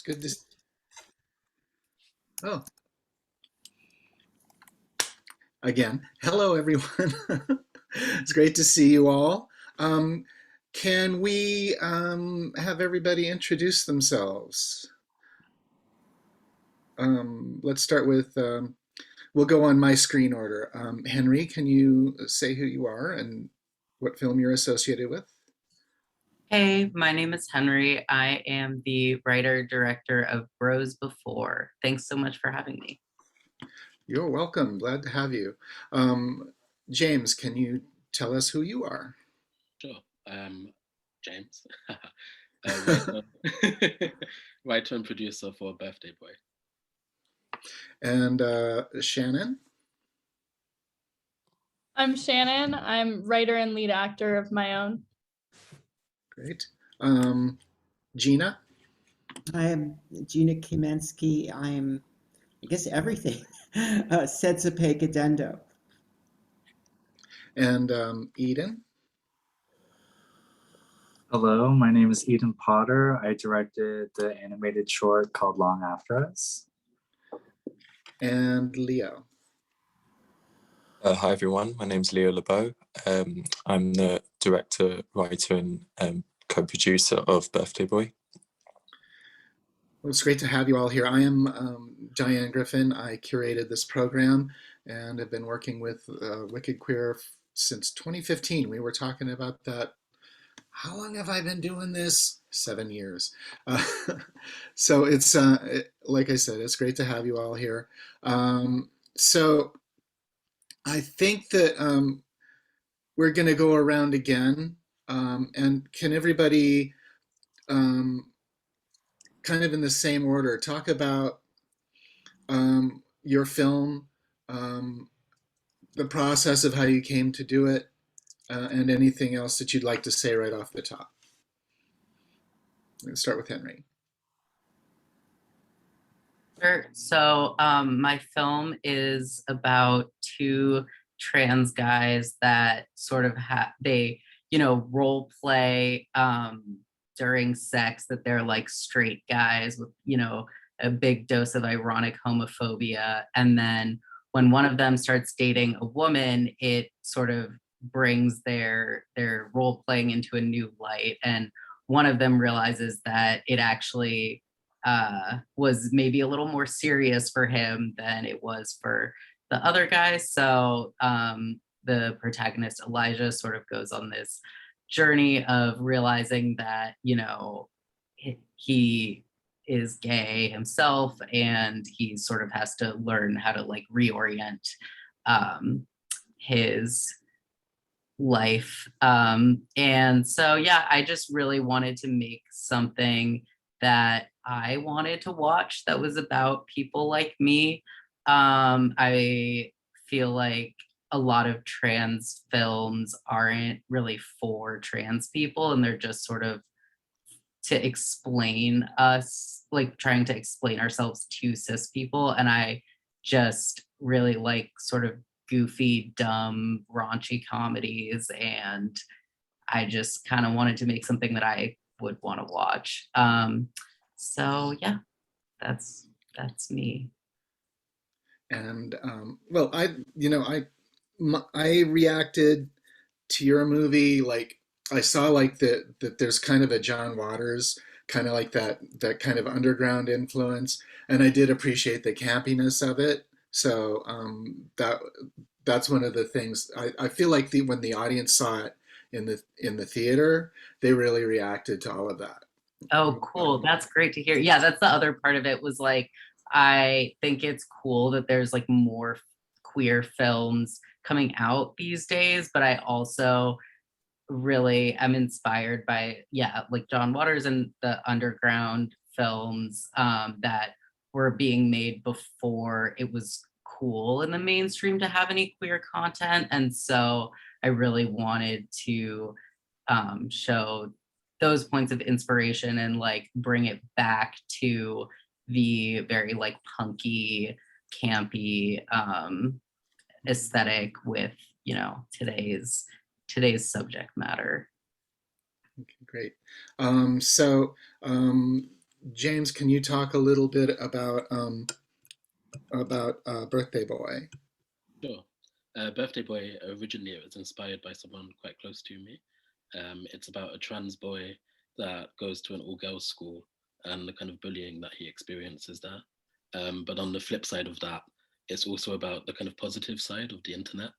good to. Oh, again, hello everyone. It's great to see you all. Um, can we have everybody introduce themselves? Let's start with. We'll go on my screen order. Henry, can you say who you are and what film you're associated with? Hey, my name is Henry. I am the writer director of Bros Before. Thanks so much for having me. You're welcome. Glad to have you. James, can you tell us who you are? Sure. James, writer, writer and producer for Birthday Boy. And Shannon? I'm Shannon. I'm writer and lead actor of my own. Great. Gina? I am Gina Kaminsky. I guess, everything. Setsupe Gadendo. And Eden? Hello, my name is Eden Potter. I directed the animated short called Long After Us. And Leo? Hi everyone, my name's Leo LeBeau. I'm the director, writer, and co-producer of Birthday Boy. Well, it's great to have you all here. I am Diane Griffin. I curated this program and have been working with Wicked Queer since 2015. We were talking about that. How long have I been doing this? 7 years. Uh, so it's, like I said, it's great to have you all here. So I think that we're going to go around again. And can everybody kind of in the same order talk about your film, the process of how you came to do it, and anything else that you'd like to say right off the top? Let's start with Henry. Sure. So, my film is about two trans guys that sort of role play during sex that they're like straight guys with, a big dose of ironic homophobia. And then when one of them starts dating a woman, it sort of brings their role playing into a new light. And one of them realizes that it actually was maybe a little more serious for him than it was for the other guy. So the protagonist, Elijah, sort of goes on this journey of realizing that, he is gay himself and he sort of has to learn how to like reorient his life. And so, yeah, I just really wanted to make something that I wanted to watch that was about people like me. I feel like a lot of trans films aren't really for trans people, and they're just sort of to explain us, like trying to explain ourselves to cis people. And I just really like sort of goofy, dumb, raunchy comedies. And I just kind of wanted to make something that I would want to watch. So yeah, that's me. And well, I reacted to your movie like I saw like that there's kind of a John Waters kind of like that kind of underground influence, and I did appreciate the campiness of it. So that's one of the things I feel like when the audience saw it in the theater, they really reacted to all of that. Oh, cool. That's great to hear. Yeah, that's the other part of it was like, I think it's cool that there's like more queer films coming out these days, but I also really am inspired by, yeah, like John Waters and the underground films that were being made before it was cool in the mainstream to have any queer content. And so I really wanted to show those points of inspiration and like bring it back to the very like punky, campy aesthetic with, today's subject matter. Okay, great. So James, can you talk a little bit about Birthday Boy? Sure. Birthday Boy originally it was inspired by someone quite close to me. It's about a trans boy that goes to an all-girls school and the kind of bullying that he experiences there. But on the flip side of that, it's also about the kind of positive side of the internet.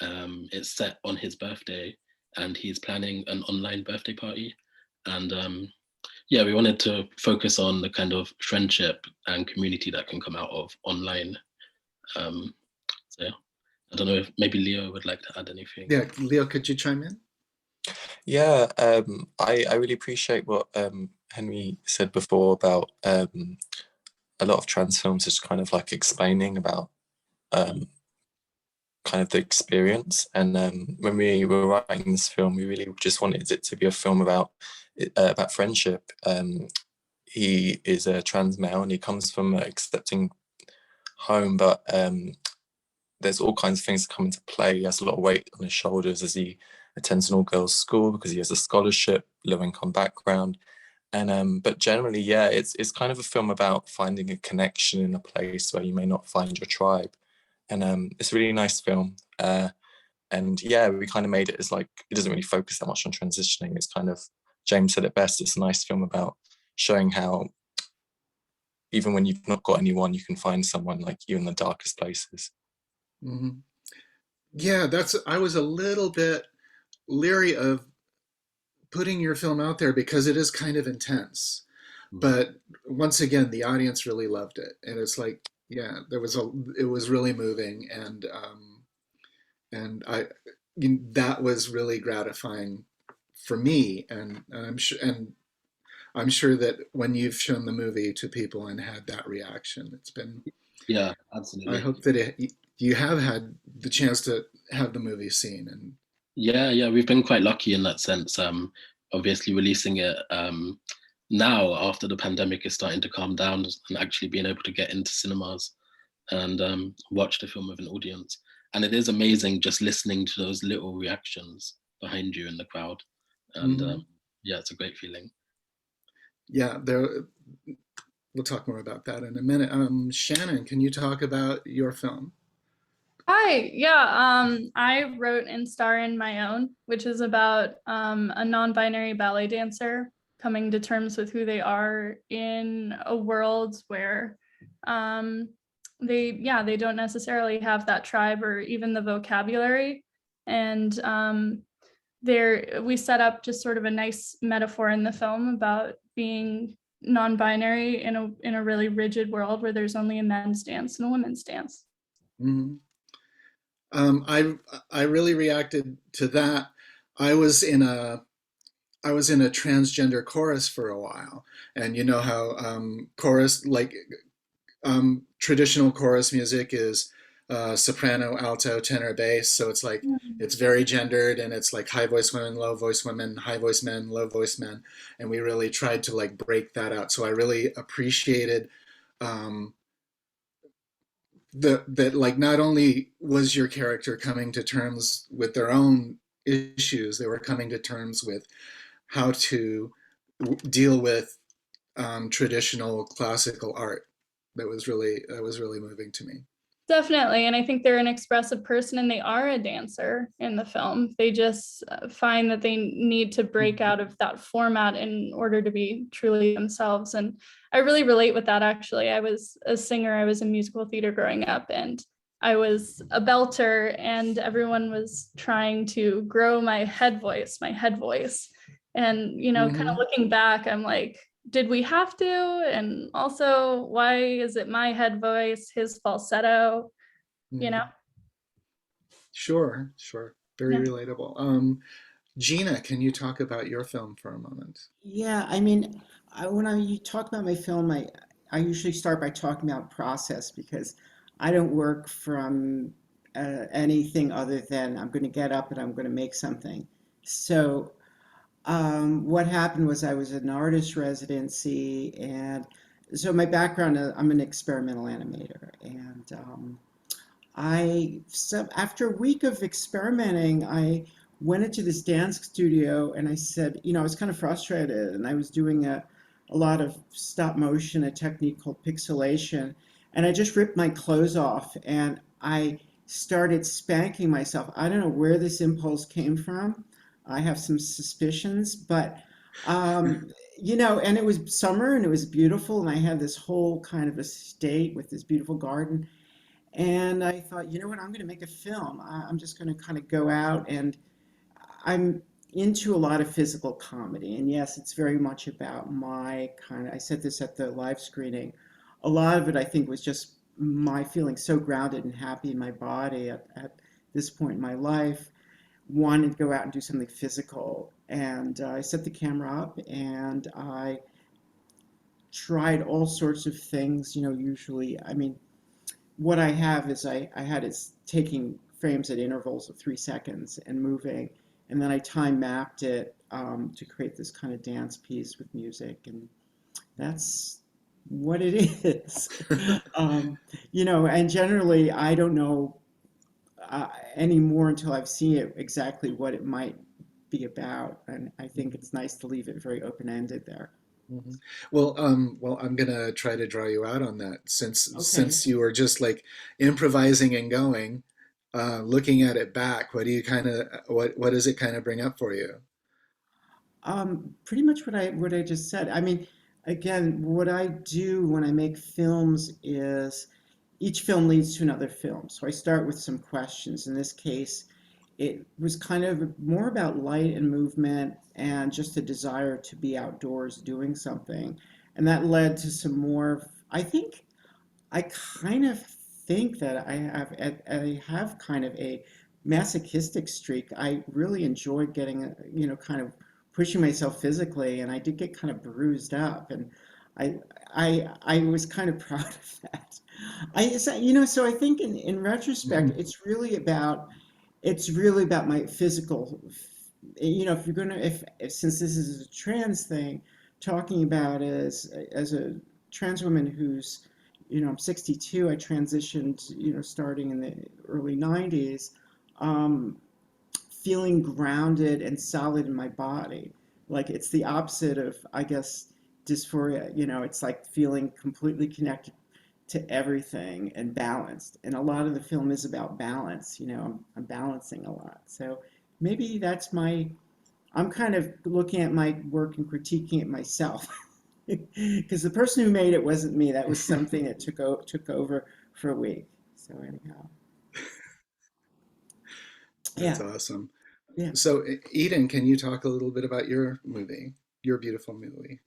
It's set on his birthday and he's planning an online birthday party. And yeah, we wanted to focus on the kind of friendship and community that can come out of online. So yeah, I don't know if maybe Leo would like to add anything. Yeah, Leo, could you chime in? Yeah, I really appreciate what Henry said before about a lot of trans films is kind of like explaining about kind of the experience. And when we were writing this film, we really just wanted it to be a film about friendship. He is a trans male and he comes from an accepting home, but there's all kinds of things that come into play. He has a lot of weight on his shoulders as he attends an all-girls school because he has a scholarship, low-income background. And but generally, yeah, it's kind of a film about finding a connection in a place where you may not find your tribe. And it's a really nice film. And yeah, we kind of made it as like, it doesn't really focus that much on transitioning. It's kind of, James said it best, it's a nice film about showing how even when you've not got anyone, you can find someone like you in the darkest places. Mm-hmm. Yeah, I was a little bit leery of putting your film out there because it is kind of intense. But once again, the audience really loved it. And it's like, yeah, it was really moving. And that was really gratifying for me. And I'm sure that when you've shown the movie to people and had that reaction, it's been, Yeah, absolutely. I hope that you have had the chance to have the movie seen. And yeah, we've been quite lucky in that sense. Obviously releasing it now after the pandemic is starting to calm down and actually being able to get into cinemas and watch the film with an audience. And it is amazing just listening to those little reactions behind you in the crowd. And yeah, it's a great feeling. Yeah, we'll talk more about that in a minute. Shannon, can you talk about your film? Hi, yeah, I wrote and star in My Own, which is about a non-binary ballet dancer coming to terms with who they are in a world where they don't necessarily have that tribe or even the vocabulary. And we set up just sort of a nice metaphor in the film about being non-binary in a really rigid world where there's only a men's dance and a women's dance. Mm-hmm. I really reacted to that. I was in a transgender chorus for a while, and you know how chorus, like traditional chorus music is soprano, alto, tenor, bass. So it's like it's very gendered, and it's like high voice women, low voice women, high voice men, low voice men, and we really tried to like break that out. So I really appreciated that like not only was your character coming to terms with their own issues, they were coming to terms with how to deal with traditional classical art. That was really moving to me. Definitely. And I think they're an expressive person and they are a dancer in the film. They just find that they need to break out of that format in order to be truly themselves. And I really relate with that, actually. I was a singer, I was in musical theater growing up, and I was a belter, and everyone was trying to grow my head voice. And, you know, kind of looking back, I'm like, did we have to? And also, why is it my head voice, his falsetto, you know? Sure. Very relatable. Gina, can you talk about your film for a moment? Yeah, I mean, when you talk about my film, I usually start by talking about process because I don't work from anything other than I'm going to get up and I'm going to make something. So what happened was I was in artist residency, and so my background, I'm an experimental animator, and after a week of experimenting, I went into this dance studio and I said, you know, I was kind of frustrated, and I was doing a lot of stop motion, a technique called pixelation. And I just ripped my clothes off and I started spanking myself. I don't know where this impulse came from. I have some suspicions, but and it was summer and it was beautiful, and I had this whole kind of estate with this beautiful garden. And I thought, you know what, I'm going to make a film. I'm just going to kind of go out, and I'm into a lot of physical comedy. And yes, it's very much about my kind of, I said this at the live screening, a lot of it I think was just my feeling so grounded and happy in my body at this point in my life, wanted to go out and do something physical. And I set the camera up and I tried all sorts of things, usually, I mean, what I have is I had it taking frames at intervals of 3 seconds and moving, and then I time mapped it to create this kind of dance piece with music, and that's what it is. And generally I don't know anymore until I've seen it exactly what it might be about, and I think it's nice to leave it very open-ended there. Mhm. Well, I'm gonna try to draw you out on that since Okay. you were just like improvising and going, looking at it back. What do you kind of what does it kind of bring up for you? Pretty much what I just said. I mean, again, what I do when I make films is each film leads to another film. So I start with some questions. In this case, it was kind of more about light and movement and just a desire to be outdoors doing something. And that led to some more, I kind of think that I have kind of a masochistic streak. I really enjoy getting, kind of pushing myself physically, and I did get kind of bruised up, and I I was kind of proud of that. So I think in retrospect, Mhm. it's really about my physical. If you're gonna, if since this is a trans thing, talking about as a trans woman who's, I'm 62. I transitioned, starting in the early 90s, um, feeling grounded and solid in my body. Like it's the opposite of, I guess, dysphoria. It's like feeling completely connected to everything and balanced. And a lot of the film is about balance. I'm balancing a lot. So maybe I'm kind of looking at my work and critiquing it myself. Because the person who made it wasn't me. That was something that took over for a week. So anyhow, That's yeah, awesome. yeah. So, Eden, can you talk a little bit about your movie, your beautiful movie?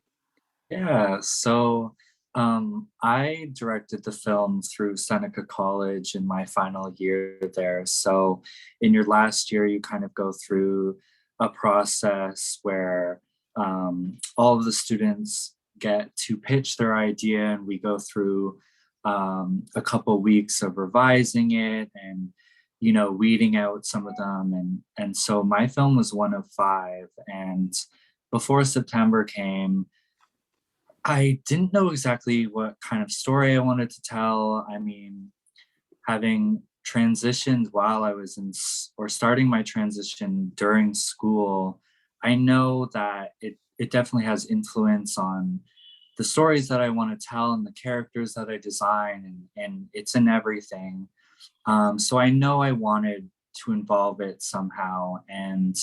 Yeah, so I directed the film through Seneca College in my final year there. So in your last year, you kind of go through a process where all of the students get to pitch their idea, and we go through a couple weeks of revising it and weeding out some of them. And so my film was one of five, and before September came, I didn't know exactly what kind of story I wanted to tell. I mean, having transitioned while I was or starting my transition during school, I know that it definitely has influence on the stories that I want to tell and the characters that I design, and it's in everything. So I know I wanted to involve it somehow. And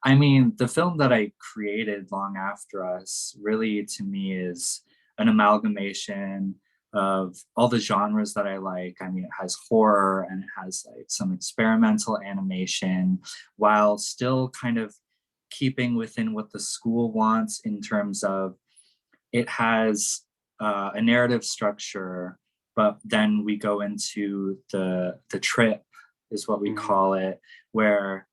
I mean, the film that I created long after us really to me is an amalgamation of all the genres that I like. I mean, it has horror and it has like some experimental animation while still kind of keeping within what the school wants in terms of it has a narrative structure, but then we go into the trip is what we Mhm. call it, where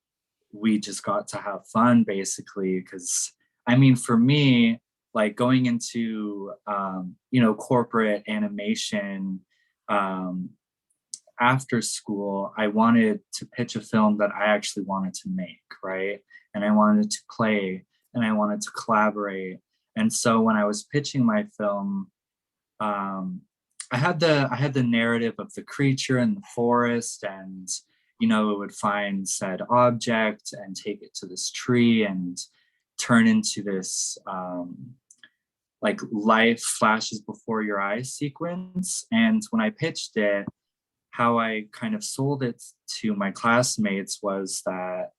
we just got to have fun basically. Because I mean, for me, like going into corporate animation um, after school, I wanted to pitch a film that I actually wanted to make, right? And I wanted to play and I wanted to collaborate. And so when I was pitching my film, um, I had the narrative of the creature in the forest, and it would find said object and take it to this tree and turn into this like life flashes before your eyes sequence. And when I pitched it, how I kind of sold it to my classmates was that,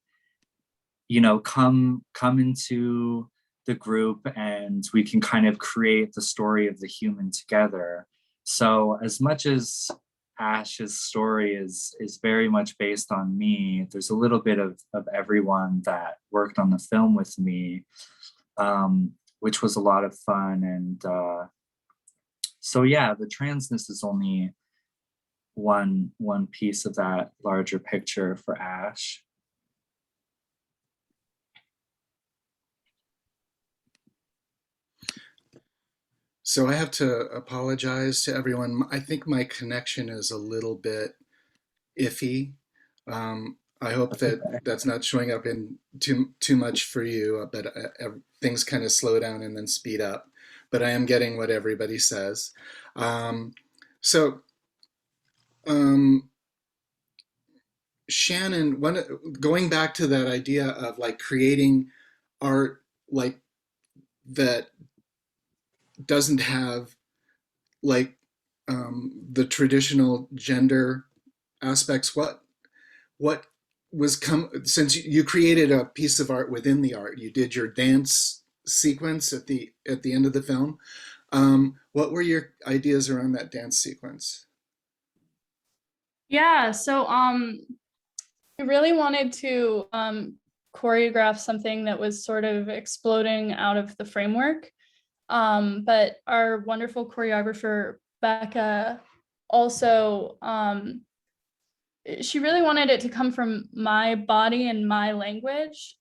come into the group and we can kind of create the story of the human together. So as much as Ash's story is very much based on me, there's a little bit of everyone that worked on the film with me, which was a lot of fun. And so yeah, the transness is only one piece of that larger picture for Ash. So I have to apologize to everyone. I think my connection is a little bit iffy. I hope that that's not showing up in too much for you, but things kind of slow down and then speed up. But I am getting what everybody says. So Shannon, going back to that idea of like creating art like that doesn't have like the traditional gender aspects. What was since you created a piece of art within the art? You did your dance sequence at the end of the film. What were your ideas around that dance sequence? Yeah, so I really wanted to choreograph something that was sort of exploding out of the framework. But our wonderful choreographer, Becca, also, she really wanted it to come from my body and my language.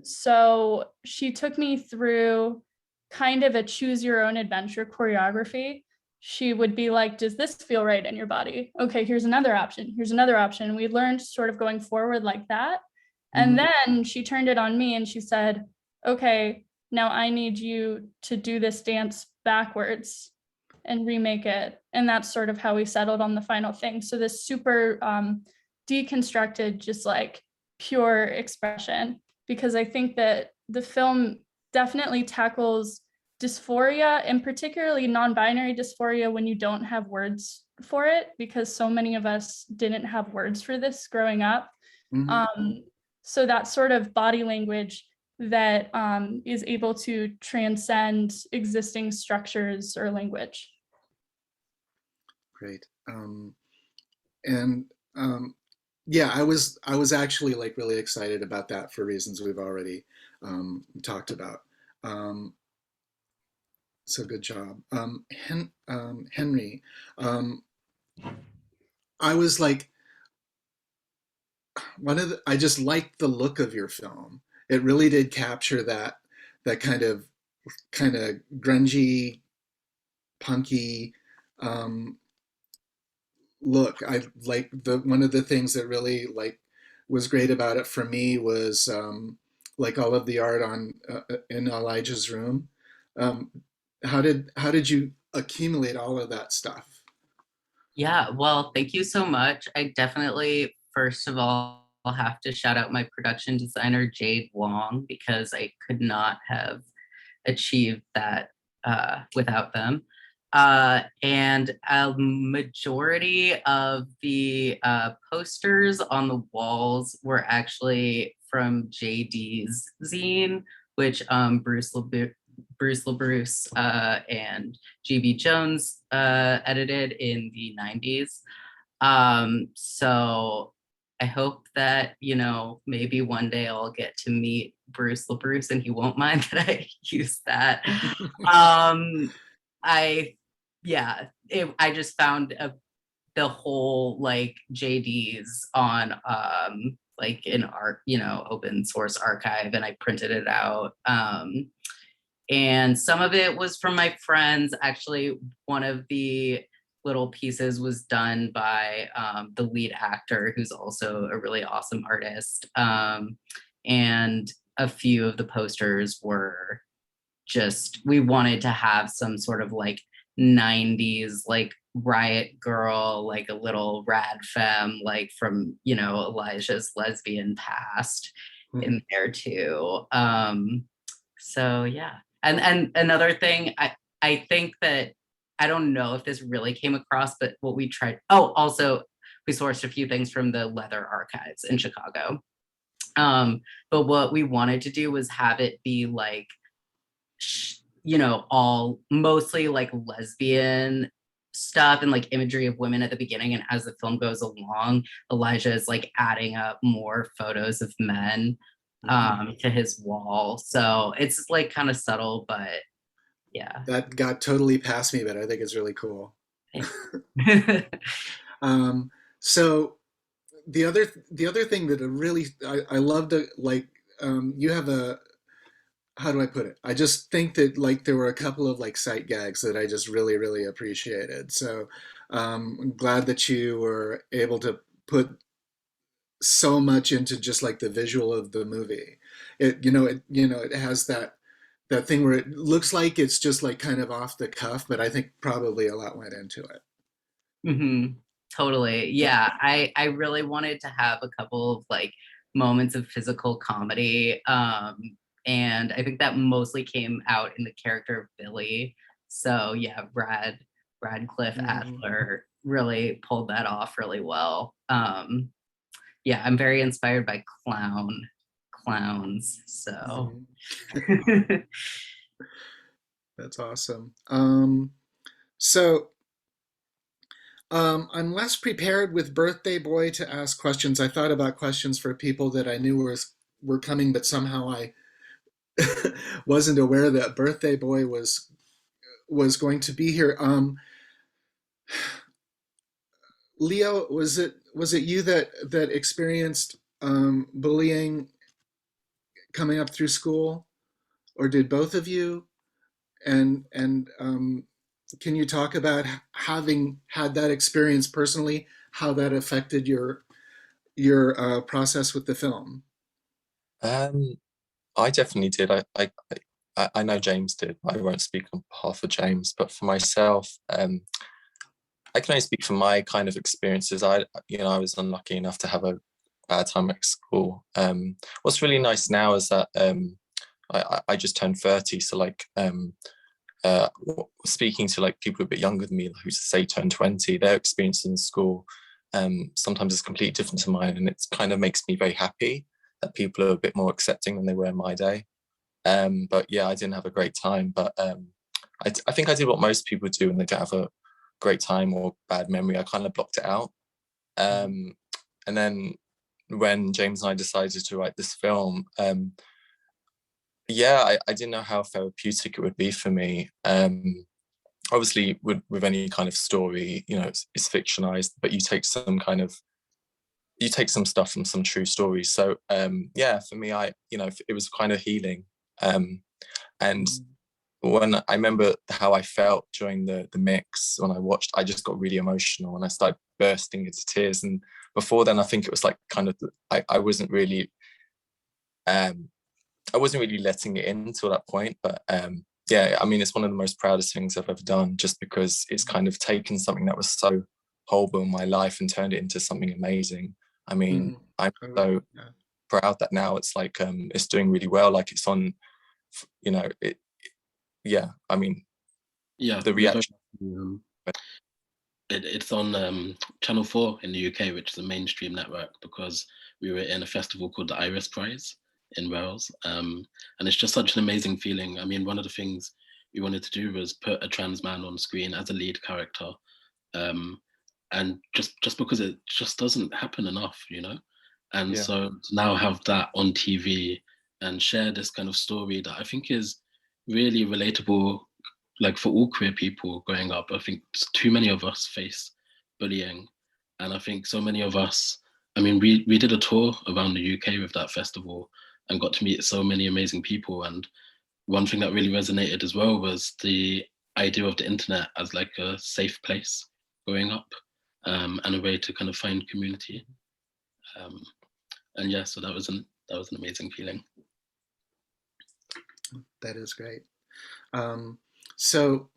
So she took me through kind of a choose your own adventure choreography. She would be like, does this feel right in your body? Okay, here's another option. Here's another option. We learned sort of going forward like that. And then she turned it on me and she said, okay, now I need you to do this dance backwards and remake it. And that's sort of how we settled on the final thing. So this super deconstructed, just like pure expression, because I think that the film definitely tackles dysphoria, and particularly non-binary dysphoria, when you don't have words for it, because so many of us didn't have words for this growing up. So that sort of body language that is able to transcend existing structures or language. Great. And yeah, I was actually like really excited about that for reasons we've already talked about. So good job. Henry, I was like, I just liked the look of your film. It really did capture that kind of grungy, punky look. I like one of the things that really like was great about it for me was like all of the art on in Elijah's room. Um, how did you accumulate all of that stuff? Yeah, well, thank you so much. I definitely, first of all, I'll have to shout out my production designer, Jade Wong, because I could not have achieved that without them. And a majority of the posters on the walls were actually from JD's zine, which Bruce LaBruce and GB Jones edited in the 90s. So I hope that, maybe one day I'll get to meet Bruce LaBruce and he won't mind that I use that. I just found the whole like JDs on like an art, open source archive, and I printed it out. And some of it was from my friends. Actually, one of the little pieces was done by the lead actor, who's also a really awesome artist. And a few of the posters were just, we wanted to have some sort of like 90s, like riot girl, like a little rad femme, like from, Elijah's lesbian past in there too. So yeah. And another thing, I think that I don't know if this really came across, but what we tried. Oh, also we sourced a few things from the Leather Archives in Chicago. But what we wanted to do was have it be like, you know, all mostly like lesbian stuff and like imagery of women at the beginning. And as the film goes along, Elijah is like adding up more photos of men to his wall. So it's like kind of subtle, but yeah. That got totally past me, but I think it's really cool. So the other thing that I love to like, you have a, how do I put it? I just think that like there were a couple of like sight gags that I just really appreciated. So I'm glad that you were able to put so much into just like the visual of the movie. It has that thing where it looks like it's just like kind of off the cuff, but I think probably a lot went into it. Totally. Yeah. I really wanted to have a couple of like moments of physical comedy. And I think that mostly came out in the character of Billy. So yeah, Radcliffe Adler really pulled that off really well. Yeah, I'm very inspired by clowns. So That's awesome. So I'm less prepared with Birthday Boy to ask questions. I thought about questions for people that I knew were coming, but somehow I wasn't aware that Birthday Boy was going to be here. Leo, was it you that experienced bullying coming up through school, or did both of you? And can you talk about having had that experience personally, how that affected your process with the film? I definitely did. I know James did. I won't speak on behalf of James, but for myself, I can only speak from my kind of experiences. I was unlucky enough to have a bad time at school. What's really nice now is that I just turned 30, so like speaking to like people a bit younger than me who say turn 20, their experience in school sometimes is completely different to mine, and it kind of makes me very happy that people are a bit more accepting than they were in my day. But yeah, I didn't have a great time, but I think I did what most people do when they don't have a great time or bad memory. I kind of blocked it out. And then when James and I decided to write this film, I didn't know how therapeutic it would be for me. Obviously, with any kind of story, it's fictionalized, but you take some stuff from some true stories. So for me, it was kind of healing. And when I remember how I felt during the mix when I watched, I just got really emotional and I started bursting into tears. And before then, I think it was like kind of I wasn't really letting it in until that point. But it's one of the most proudest things I've ever done, just because it's kind of taken something that was so horrible in my life and turned it into something amazing. I mean, I'm so proud that now it's like it's doing really well. Like it's on, the reaction. It's on Channel 4 in the UK, which is a mainstream network, because we were in a festival called the Iris Prize in Wales. And it's just such an amazing feeling. I mean, one of the things we wanted to do was put a trans man on screen as a lead character. And just because it just doesn't happen enough, And so to now have that on TV and share this kind of story that I think is really relatable, like for all queer people growing up. I think too many of us face bullying. And I think so many of us, I mean, we did a tour around the UK with that festival and got to meet so many amazing people. And one thing that really resonated as well was the idea of the internet as like a safe place growing up, and a way to kind of find community. So that was an amazing feeling. That is great. So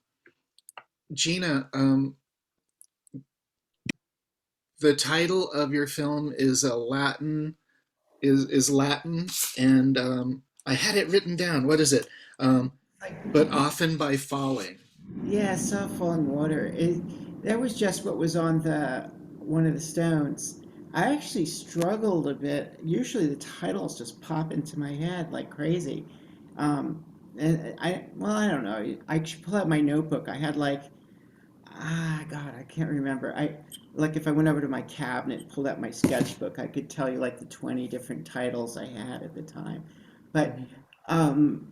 Gina, the title of your film is Latin, and I had it written down. What is it? but often by falling. Yeah, saw falling water. That was just what was on the one of the stones. I actually struggled a bit. Usually the titles just pop into my head like crazy. And well, I don't know. I should pull out my notebook. I had like, God, I can't remember. Like if I went over to my cabinet, pulled out my sketchbook, I could tell you like the 20 different titles I had at the time. But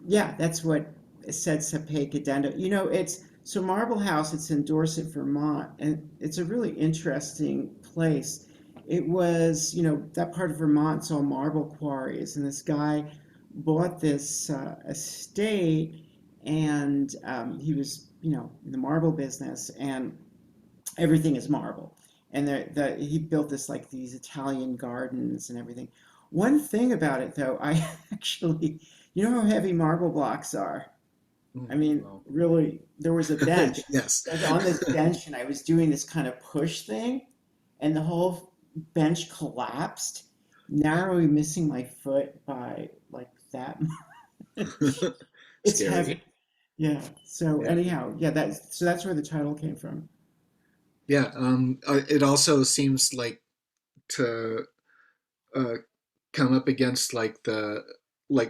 yeah, that's what said Sapeke Addenda. You know, it's so Marble House, it's in Dorset, Vermont, and it's a really interesting place. It was, you know, that part of Vermont's all marble quarries, and this guy bought this estate, and he was, you know, in the marble business, and everything is marble. And he built this like these Italian gardens and everything. One thing about it, though, I actually, you know how heavy marble blocks are. I mean, Wow. really, there was a bench. Yes. I was on this bench and I was doing this kind of push thing, and the whole bench collapsed, narrowly missing my foot by like that much. It's heavy. Scary. Yeah. So Yeah. anyhow, yeah, that's where the title came from. Yeah. It also seems like to uh, come up against like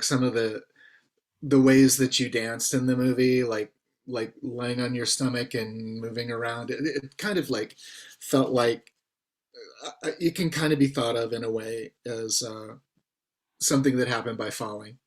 some of the ways that you danced in the movie, like lying on your stomach and moving around. It kind of like felt like it can kind of be thought of in a way as something that happened by falling.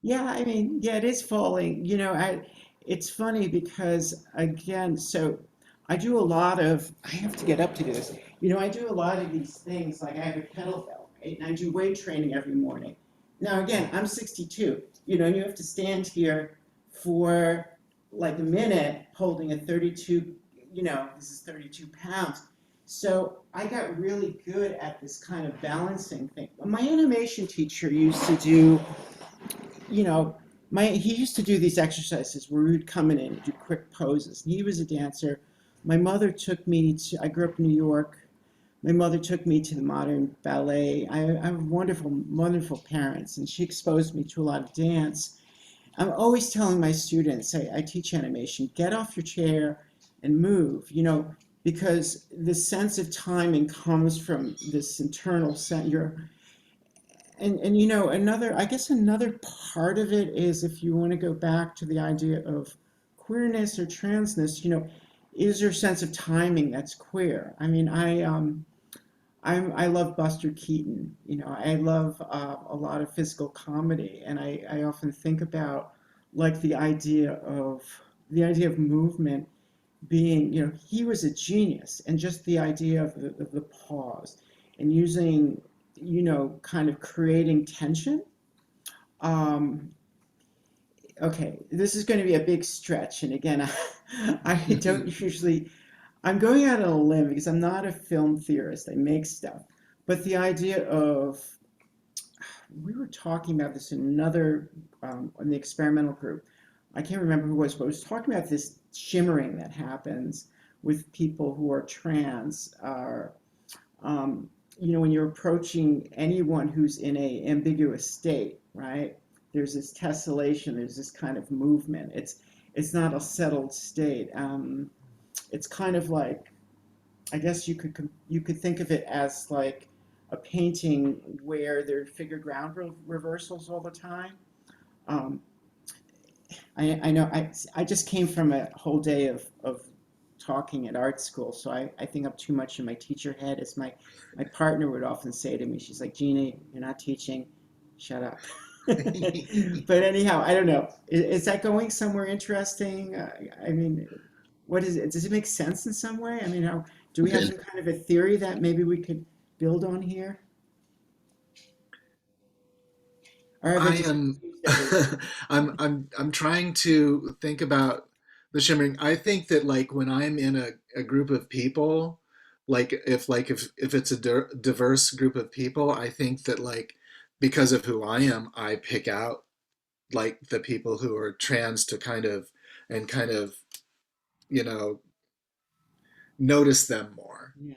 Yeah, I mean, yeah, it is falling. You know, it's funny because again, so I do a lot of, I have to get up to do this. You know, I do a lot of these things, like I have a kettlebell, right? And I do weight training every morning. Now, again, I'm 62, you know, and you have to stand here for like a minute holding a 32, you know, this is 32 pounds. So I got really good at this kind of balancing thing. My animation teacher used to do, you know, he used to do these exercises where we would come in and do quick poses. And he was a dancer. My mother took me to, I grew up in New York. My mother took me to the modern ballet. I have wonderful, wonderful parents, and she exposed me to a lot of dance. I'm always telling my students, I teach animation, get off your chair and move, you know, because the sense of timing comes from this internal sense. And you know, another, I guess another part of it is if you want to go back to the idea of queerness or transness, you know, is there a sense of timing that's queer? I mean, I love Buster Keaton. You know, I love a lot of physical comedy, and I often think about like the idea of movement being, you know, he was a genius, and just the idea of the pause and using, you know, kind of creating tension. Um, okay, this is going to be a big stretch, and again, I don't usually. I'm going out on a limb because I'm not a film theorist. I make stuff, but the idea of we were talking about this in another in the experimental group. I can't remember who it was, but I was talking about this shimmering that happens with people who are trans. Um, you know, when you're approaching anyone who's in a ambiguous state, right? There's this tessellation. There's this kind of movement. It's not a settled state. It's kind of like, I guess you could think of it as like a painting where there are figure ground reversals all the time. Um, I know I just came from a whole day of talking at art school, so I think I'm too much in my teacher head, as my partner would often say to me. She's like, Gina, you're not teaching, shut up. But anyhow, I don't know. Is that going somewhere interesting? I mean, what is it? Does it make sense in some way? I mean, do we have some kind of a theory that maybe we could build on here? Or have I I just am confused everyone? I'm trying to think about the shimmering. I think that like when I'm in a group of people, like if it's a diverse group of people, I think that like because of who I am, I pick out like the people who are trans to kind of, you know, notice them more. Yeah.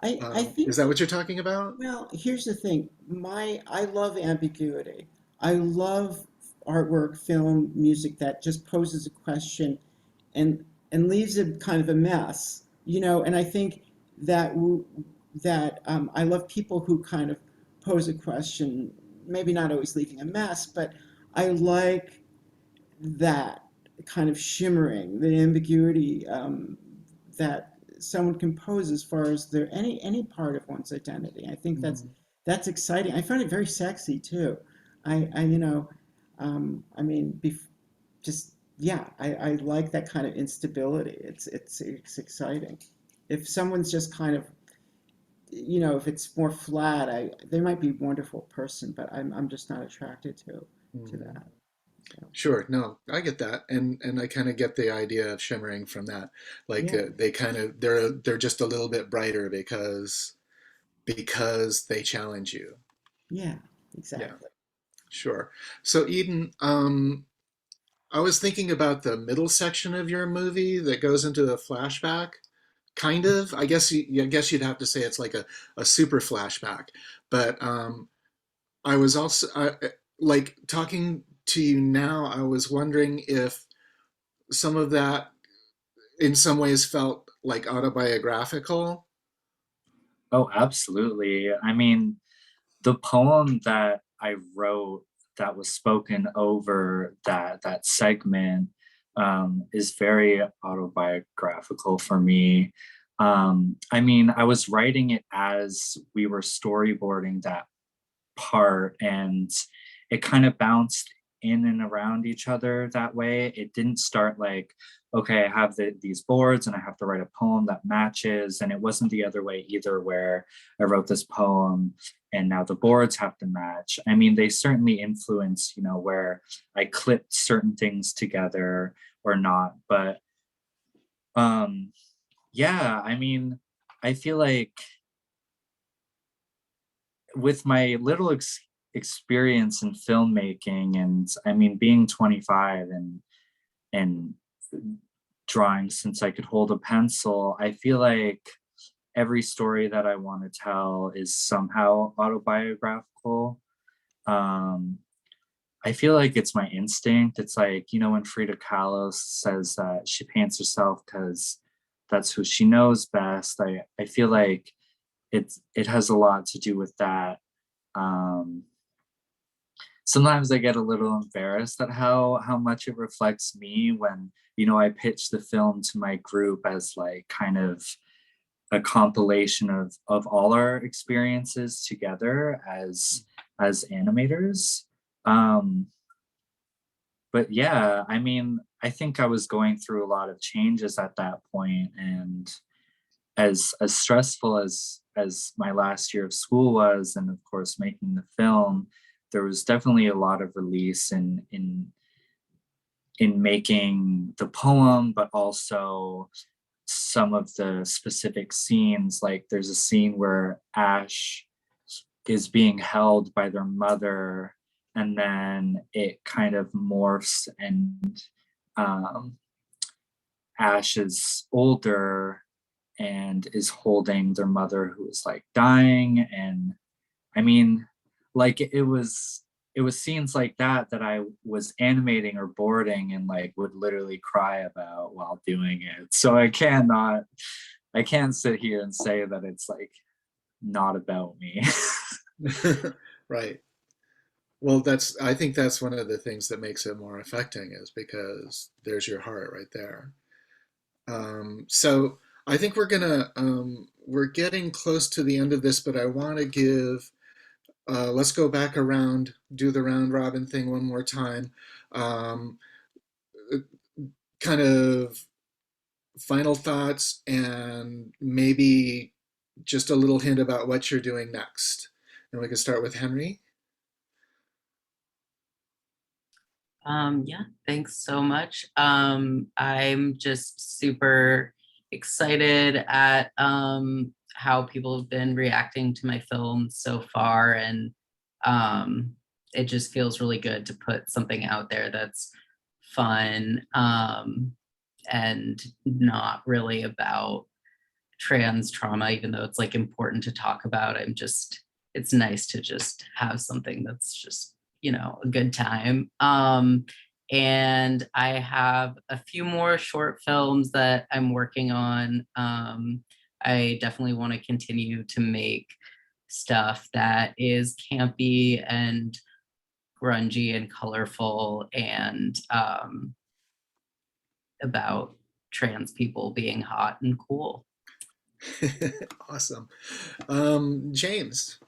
I think, Is that what you're talking about? well, here's the thing. I love ambiguity. I love artwork, film, music that just poses a question and leaves it kind of a mess, you know. And I think that I love people who kind of pose a question, maybe not always leaving a mess, but I like that kind of shimmering, the ambiguity that someone can pose as far as their any part of one's identity. I think that's exciting. I find it very sexy too. I you know, I mean, just yeah, I like that kind of instability. It's exciting. If someone's just kind of, you know, if it's more flat, they might be a wonderful person, but I'm just not attracted to that. So, Sure, no, I get that, and I kind of get the idea of shimmering from that. Like yeah, they kind of they're just a little bit brighter because they challenge you. yeah, Yeah, exactly. sure. So Eden, I was thinking about the middle section of your movie that goes into the flashback. Kind of. I guess you'd have to say it's like a super flashback. But I was also like talking to you now. I was wondering if some of that, in some ways, felt like autobiographical. Oh, absolutely. I mean, the poem that I wrote that was spoken over that segment is very autobiographical for me. I mean, I was writing it as we were storyboarding that part, and it kind of bounced in and around each other that way. It didn't start like, okay, I have these boards and I have to write a poem that matches. And it wasn't the other way either, where I wrote this poem and now the boards have to match. I mean, they certainly influence, you know, where I clipped certain things together or not. But yeah, I mean, I feel like with my little experience in filmmaking, and I mean being 25 and drawing since I could hold a pencil, I feel like every story that I want to tell is somehow autobiographical. um I feel like it's my instinct. It's like, you know, when Frida Kahlo says that she paints herself because that's who she knows best. I feel like it has a lot to do with that. um Sometimes I get a little embarrassed at how much it reflects me when, you know, I pitch the film to my group as like kind of a compilation of all our experiences together as animators. um but yeah, I mean, I think I was going through a lot of changes at that point, and as stressful as my last year of school was, and of course making the film, there was definitely a lot of release in making the poem, but also some of the specific scenes. Like there's a scene where Ash is being held by their mother, and then it kind of morphs, and um, Ash is older and is holding their mother who is like dying. And I mean, like it was scenes like that I was animating or boarding and like would literally cry about while doing it. So I can't sit here and say that it's like not about me. Right. Well, I think that's one of the things that makes it more affecting is because there's your heart right there. So I think we're getting close to the end of this, but I want to let's go back around, do the round robin thing one more time. Um, Kind of final thoughts and maybe just a little hint about what you're doing next. And we can start with Henry. Yeah, thanks so much. I'm just super excited at how people have been reacting to my film so far, and it just feels really good to put something out there that's fun, and not really about trans trauma, even though it's like important to talk about. It's nice to just have something that's just a good time. And I have a few more short films that I'm working on. I definitely want to continue to make stuff that is campy and grungy and colorful and about trans people being hot and cool. Awesome. James.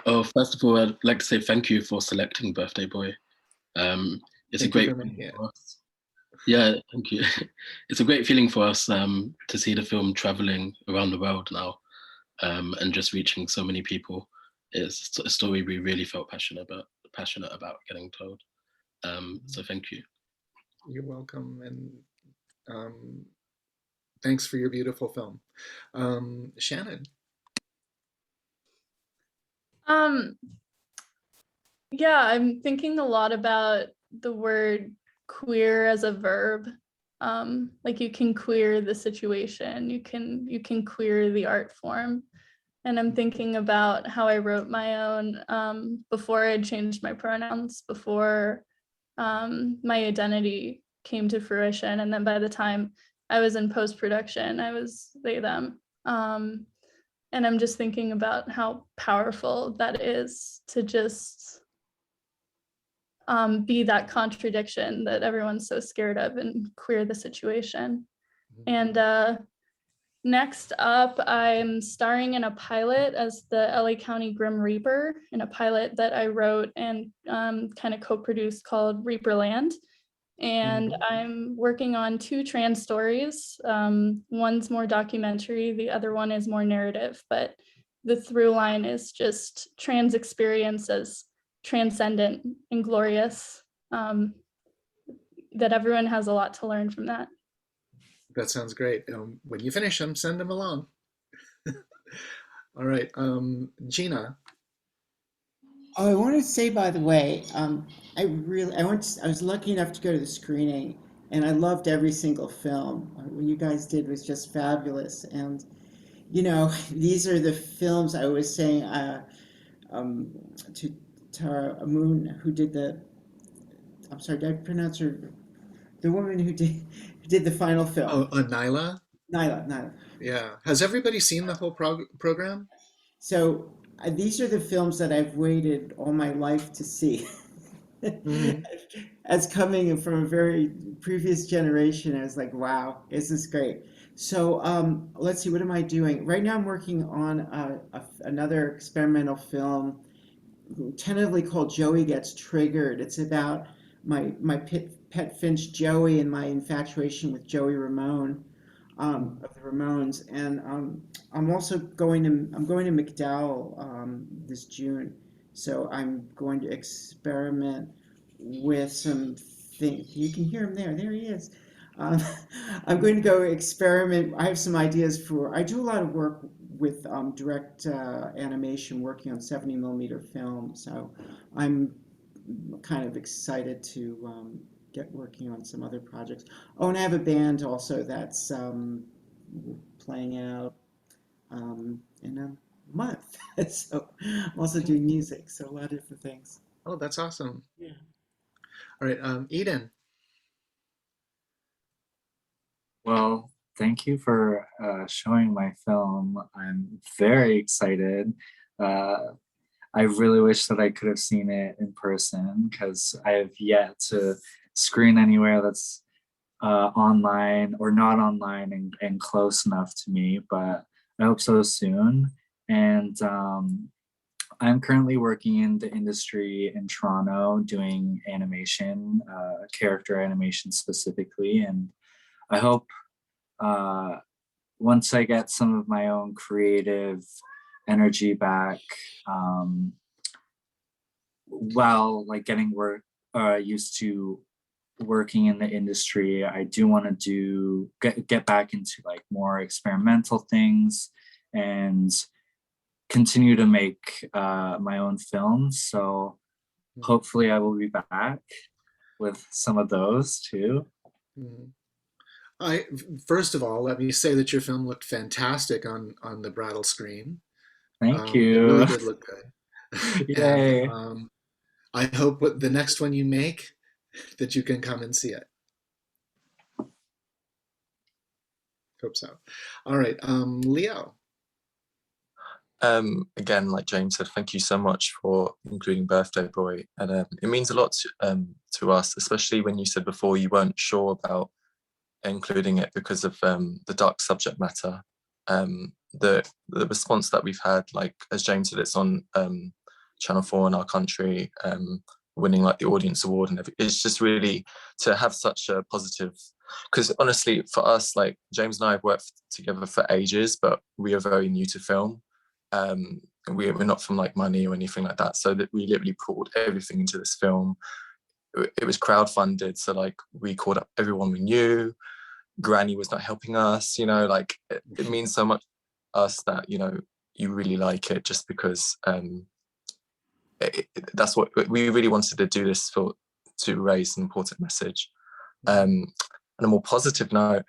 Oh, first of all, I'd like to say thank you for selecting Birthday Boy. It's Thank a you great for feeling making it. for us. Yeah, thank you. It's a great feeling for us to see the film traveling around the world now, and just reaching so many people. It's a story we really felt passionate about getting told. So thank you. You're welcome, and thanks for your beautiful film. Shannon. Um, yeah, I'm thinking a lot about the word queer as a verb. Like you can queer the situation, you can queer the art form. And I'm thinking about how I wrote my own before I changed my pronouns, before my identity came to fruition. And then by the time I was in post-production, I was they, them. And I'm just thinking about how powerful that is to just be that contradiction that everyone's so scared of and queer the situation. And next up, I'm starring in a pilot as the LA County Grim Reaper, in a pilot that I wrote and kind of co-produced called Reaperland. And I'm working on 2 trans stories. One's more documentary, the other one is more narrative, but the through line is just trans experience as transcendent and glorious, that everyone has a lot to learn from that. That sounds great. When you finish them, send them along. All right, Gina. Oh, I wanted to say, by the way, I was lucky enough to go to the screening, and I loved every single film. What you guys did was just fabulous, and these are the films I was saying um, to Tara Amun, who did I'm sorry, did I pronounce her? The woman who did the final film. Oh, Nyla. Nyla. Yeah. Has everybody seen the whole program? So these are the films that I've waited all my life to see. Mhm. As coming from a very previous generation, I was like, wow, this is great. So let's see, what am I doing? Right now I'm working on another experimental film tentatively called Joey Gets Triggered. It's about my pet finch Joey and my infatuation with Joey Ramone, of the Ramones. And I'm going to McDowell this June. So I'm going to experiment with some things. You can hear him there. There he is. Um, I'm going to go experiment. I have some ideas I do a lot of work with direct animation, working on 70 millimeter film. So I'm kind of excited to get working on some other projects. Oh, and I have a band also that's playing out in a month. So I'm also doing music, so a lot of different things. Oh, that's awesome. Yeah. All right, Eden. Well, thank you for showing my film. I'm very excited. I really wish that I could have seen it in person because I have yet to screen anywhere that's online or not online and close enough to me, but I hope so soon. And I'm currently working in the industry in Toronto doing animation, character animation specifically. And I hope once I get some of my own creative energy back, while like getting used to working in the industry, I do want to get back into like more experimental things and continue to make my own films. So hopefully I will be back with some of those too. Mhm. First of all, let me say that your film looked fantastic on the Brattle screen. Thank It you. really did look good. And Yay. I hope what the next one you make that you can come and see it. Hope so. All right, Leo. Again, like James said, thank you so much for including Birthday Boy, and it means a lot to us, especially when you said before you weren't sure about including it because of the dark subject matter. The response that we've had, like as James said, it's on Channel 4 in our country, winning like the audience award and everything. It's just really to have such a positive, because honestly for us, like James and I have worked together for ages, but we are very new to film. We're not from like money or anything like that, so that we literally poured everything into this film. It was crowdfunded, so like we called up everyone we knew. Granny was not helping us, you know, like it means so much to us that, you know, you really like it, just because that's what we really wanted to do this for, to raise an important message. On a more positive note,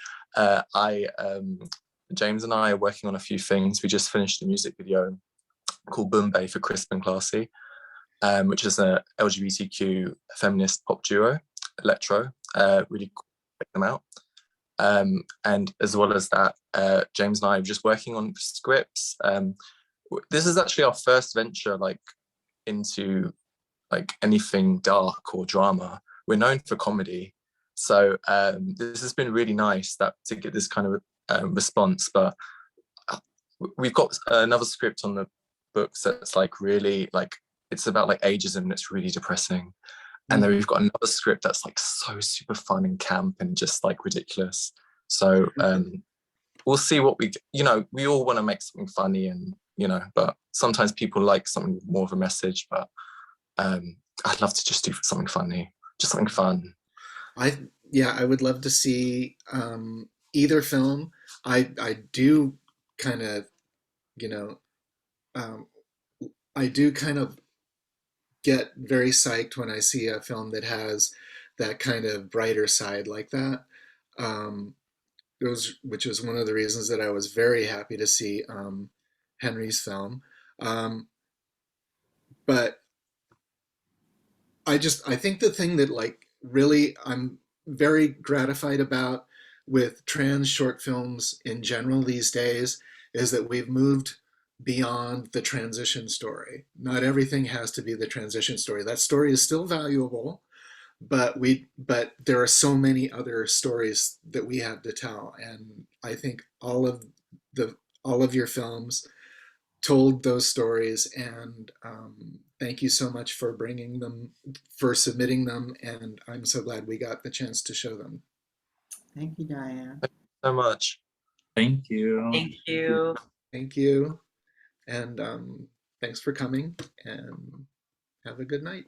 James and I are working on a few things. We just finished a music video called Bombay for Crisp and Classy, which is a LGBTQ feminist pop duo, electro. Really check them out. And as well as that, James and I are just working on scripts. This is actually our first venture like into like anything dark or drama. We're known for comedy, so this has been really nice that to get this kind of response. But we've got another script on the books that's like really like, it's about like ageism and it's really depressing. And then we've got another script that's like so super fun and camp and just like ridiculous. So we'll see what we, you know, we all want to make something funny and, you know, but sometimes people like something with more of a message. But I'd love to just do something funny, just something fun. I would love to see either film. I do kind of, you know, I do kind of get very psyched when I see a film that has that kind of brighter side like that. Which was one of the reasons that I was very happy to see Henry's film. But I think the thing that like really I'm very gratified about with trans short films in general these days is that we've moved beyond the transition story. Not everything has to be the transition story. That story is still valuable, but there are so many other stories that we have to tell, and I think all of your films told those stories, and thank you so much for bringing them, for submitting them, and I'm so glad we got the chance to show them. Thank you, Diane. So much. Thank you. Thank you. Thank you, and thanks for coming, and have a good night.